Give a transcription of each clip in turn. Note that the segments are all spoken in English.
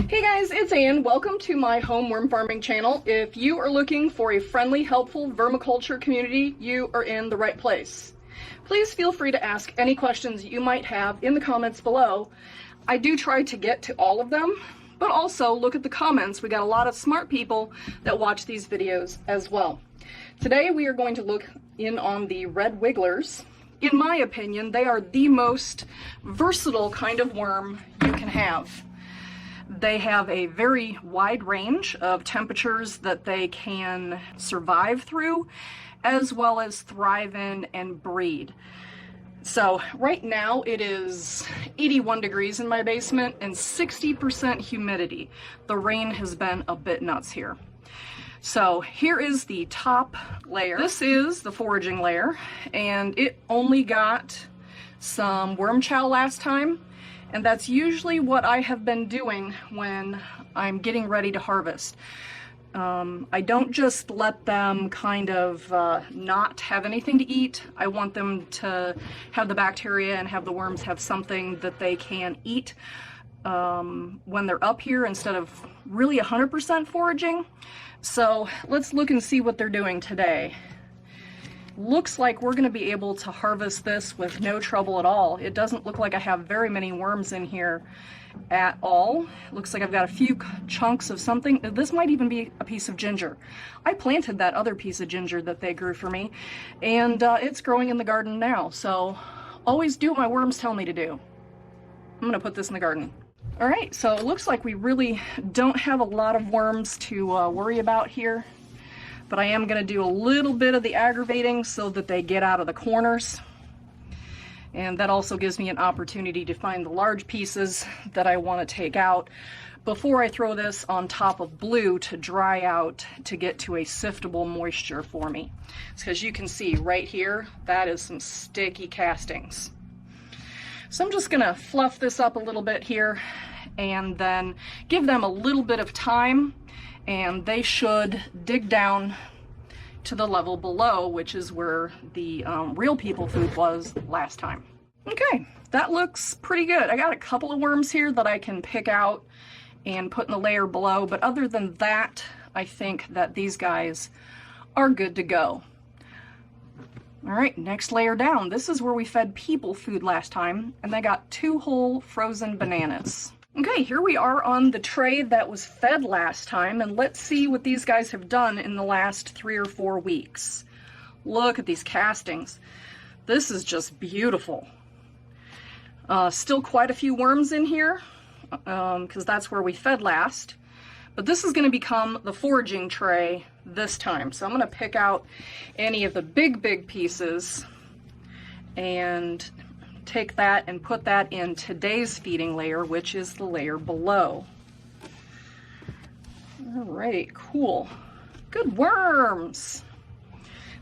Hey guys, it's Ann. Welcome to my home worm farming channel. If you are looking for a friendly, helpful vermiculture community, you are in the right place. Please feel free to ask any questions you might have in the comments below. I do try to get to all of them, but also look at the comments. We got a lot of smart people that watch these videos as well. Today we are going to look in on the red wigglers. In my opinion, they are the most versatile kind of worm you can have. They have a very wide range of temperatures that they can survive through, as well as thrive in and breed. So right now it is 81 degrees in my basement and 60% humidity. The rain has been a bit nuts here. So here is the top layer. This is the foraging layer, and it only got some worm chow last time. And that's usually what I have been doing when I'm getting ready to harvest. I don't just let them kind of not have anything to eat. I want them to have the bacteria and have the worms have something that they can eat when they're up here instead of really 100% foraging. So let's look and see what they're doing today. Looks like we're going to be able to harvest this with no trouble at all. It doesn't look like I have very many worms in here at all. It looks like I've got a few chunks of something. This might even be a piece of ginger. I planted that other piece of ginger that they grew for me, and it's growing in the garden now. So always do what my worms tell me to do. I'm going to put this in the garden. All right, so it looks like we really don't have a lot of worms to worry about here. But I am going to do a little bit of the aggravating so that they get out of the corners. And that also gives me an opportunity to find the large pieces that I want to take out before I throw this on top of blue to dry out to get to a siftable moisture for me. Because you can see right here, that is some sticky castings. So I'm just going to fluff this up a little bit here and then give them a little bit of time, and they should dig down to the level below, which is where the real people food was last time. Okay, that looks pretty good. I got a couple of worms here that I can pick out and put in the layer below, but other than that, I think that these guys are good to go. All right, next layer down. This is where we fed people food last time, and they got 2 whole frozen bananas. Okay, here we are on the tray that was fed last time, and let's see what these guys have done in the last 3 or 4 weeks. Look at these castings. This is just beautiful. Still quite a few worms in here, because that's where we fed last. But this is going to become the foraging tray this time. So I'm going to pick out any of the big pieces and take that and put that in today's feeding layer, which is the layer below. Alrighty, cool. Good worms.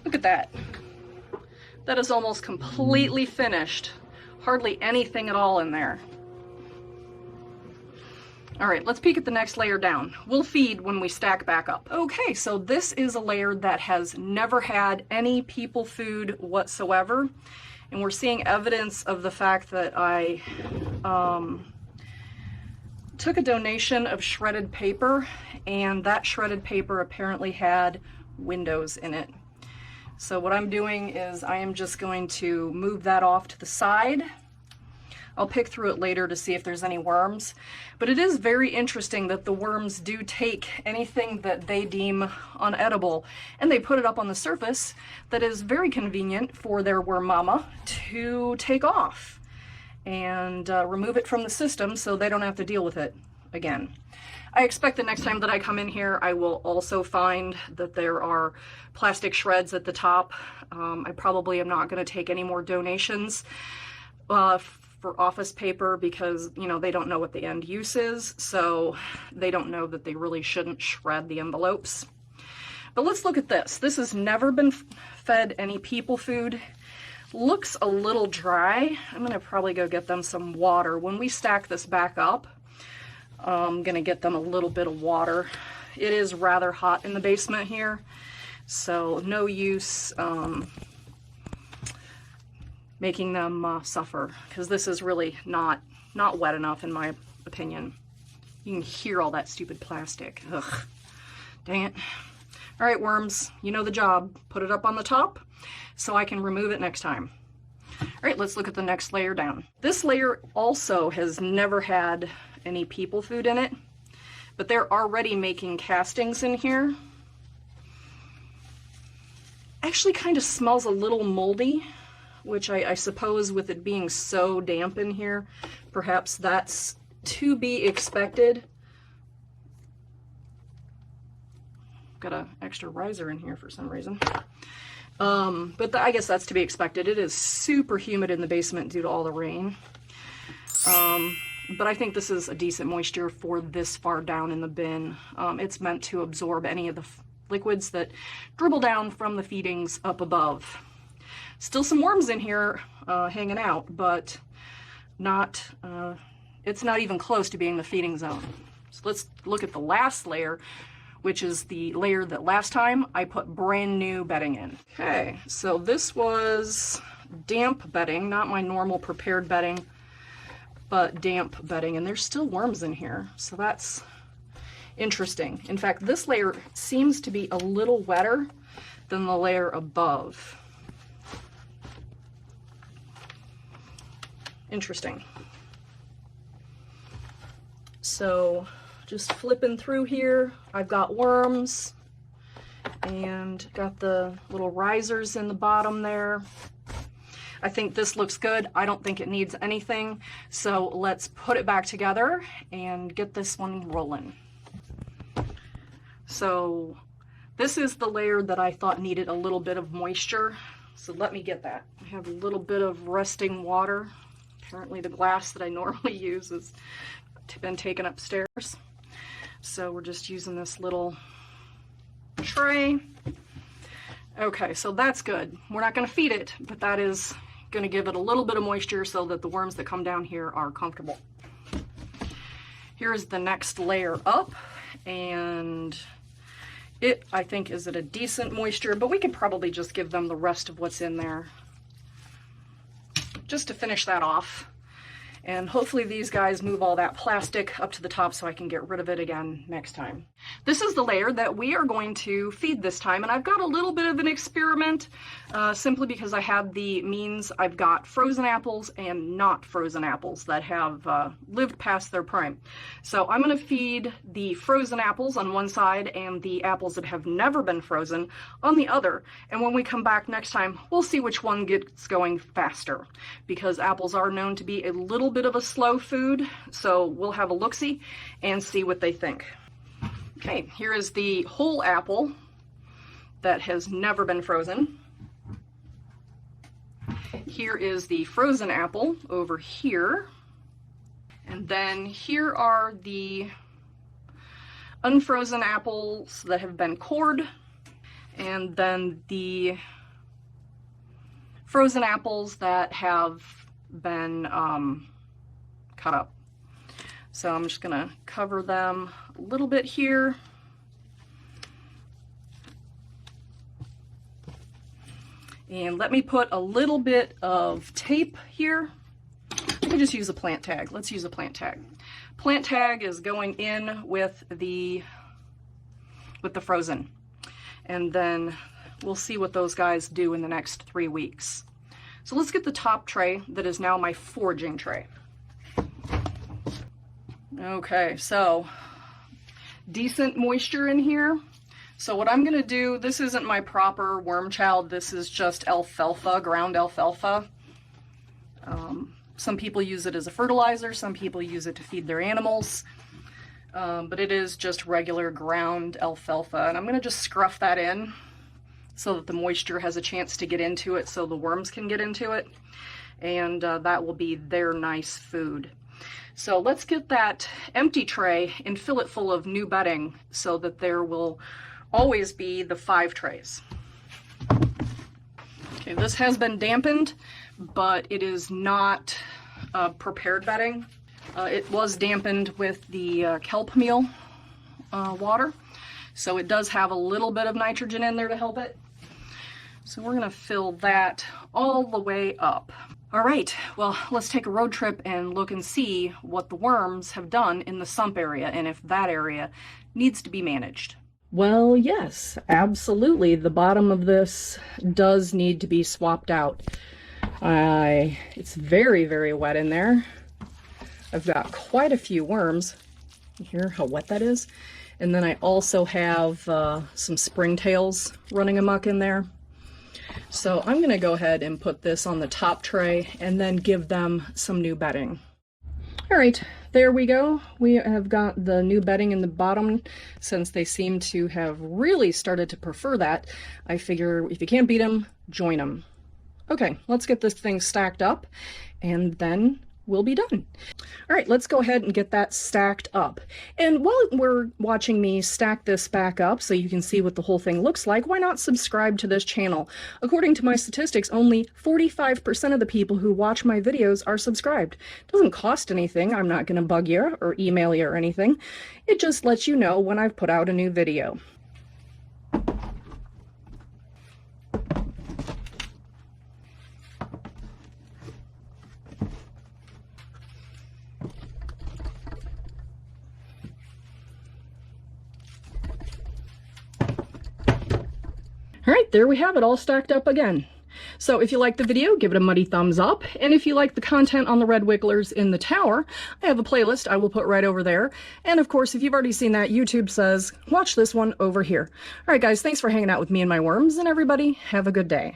Look at that. That is almost completely finished. Hardly anything at all in there. Alright, let's peek at the next layer down. We'll feed when we stack back up. Okay, so this is a layer that has never had any people food whatsoever. And we're seeing evidence of the fact that I took a donation of shredded paper, and that shredded paper apparently had windows in it. So what I'm doing is I am just going to move that off to the side. I'll pick through it later to see if there's any worms. But it is very interesting that the worms do take anything that they deem unedible and they put it up on the surface that is very convenient for their worm mama to take off and remove it from the system so they don't have to deal with it again. I expect the next time that I come in here, I will also find that there are plastic shreds at the top. I probably am not going to take any more donations for office paper because, you know, they don't know what the end use is, so they don't know that they really shouldn't shred the envelopes. But let's look at this. This has never been fed any people food. Looks a little dry. I'm gonna probably go get them some water. When we stack this back up, I'm gonna get them a little bit of water. It is rather hot in the basement here, so no use making them suffer, because this is really not wet enough in my opinion. You can hear all that stupid plastic. Ugh, dang it. All right, worms, you know the job. Put it up on the top so I can remove it next time. All right, let's look at the next layer down. This layer also has never had any people food in it, but they're already making castings in here. Actually kind of smells a little moldy, which I suppose with it being so damp in here, perhaps that's to be expected. Got an extra riser in here for some reason. But I guess that's to be expected. It is super humid in the basement due to all the rain. But I think this is a decent moisture for this far down in the bin. It's meant to absorb any of the liquids that dribble down from the feedings up above. Still some worms in here hanging out, but not, it's not even close to being the feeding zone. So let's look at the last layer, which is the layer that last time I put brand new bedding in. Okay, so this was damp bedding, not my normal prepared bedding, but damp bedding, and there's still worms in here, so that's interesting. In fact, this layer seems to be a little wetter than the layer above. Interesting. So just flipping through here, I've got worms and got the little risers in the bottom there. I think this looks good. I don't think it needs anything. So let's put it back together and get this one rolling. So this is the layer that I thought needed a little bit of moisture. So let me get that. I have a little bit of resting water. Apparently the glass that I normally use has been taken upstairs. So we're just using this little tray. Okay, so that's good. We're not gonna feed it, but that is gonna give it a little bit of moisture so that the worms that come down here are comfortable. Here's the next layer up, and it, I think, is at a decent moisture, but we could probably just give them the rest of what's in there just to finish that off. And hopefully these guys move all that plastic up to the top so I can get rid of it again next time. This is the layer that we are going to feed this time, and I've got a little bit of an experiment simply because I have the means. I've got frozen apples and not frozen apples that have lived past their prime. So I'm going to feed the frozen apples on one side and the apples that have never been frozen on the other. And when we come back next time, we'll see which one gets going faster, because apples are known to be a little bit of a slow food. So we'll have a look-see and see what they think. Okay, here is the whole apple that has never been frozen. Here is the frozen apple over here. And then here are the unfrozen apples that have been cored. And then the frozen apples that have been cut up. So I'm just gonna cover them a little bit here. And let me put a little bit of tape here. We can just use a plant tag. Let's use a plant tag. Plant tag is going in with the frozen. And then we'll see what those guys do in the next 3 weeks. So let's get the top tray that is now my foraging tray. Okay, so decent moisture in here. So what I'm gonna do, this isn't my proper worm child, this is just alfalfa, ground alfalfa. Some people use it as a fertilizer, some people use it to feed their animals, but it is just regular ground alfalfa. And I'm gonna just scruff that in so that the moisture has a chance to get into it so the worms can get into it. And that will be their nice food. So let's get that empty tray and fill it full of new bedding so that there will always be the 5 trays. Okay, this has been dampened, but it is not prepared bedding. It was dampened with the kelp meal water, so it does have a little bit of nitrogen in there to help it. So we're gonna fill that all the way up. All right, well, let's take a road trip and look and see what the worms have done in the sump area and if that area needs to be managed. Well, yes, absolutely. The bottom of this does need to be swapped out. It's very, very wet in there. I've got quite a few worms. You hear how wet that is? And then I also have some springtails running amok in there. So I'm going to go ahead and put this on the top tray and then give them some new bedding. All right, there we go. We have got the new bedding in the bottom. Since they seem to have really started to prefer that, I figure if you can't beat them, join them. Okay, let's get this thing stacked up and then we'll be done. All right, let's go ahead and get that stacked up. And while we're watching me stack this back up so you can see what the whole thing looks like, why not subscribe to this channel? According to my statistics, only 45% of the people who watch my videos are subscribed. It doesn't cost anything. I'm not going to bug you or email you or anything. It just lets you know when I've put out a new video. All right, there we have it all stacked up again. So if you like the video, give it a muddy thumbs up. And if you like the content on the red wigglers in the tower, I have a playlist I will put right over there. And of course, if you've already seen that, YouTube says, watch this one over here. All right, guys, thanks for hanging out with me and my worms, and everybody have a good day.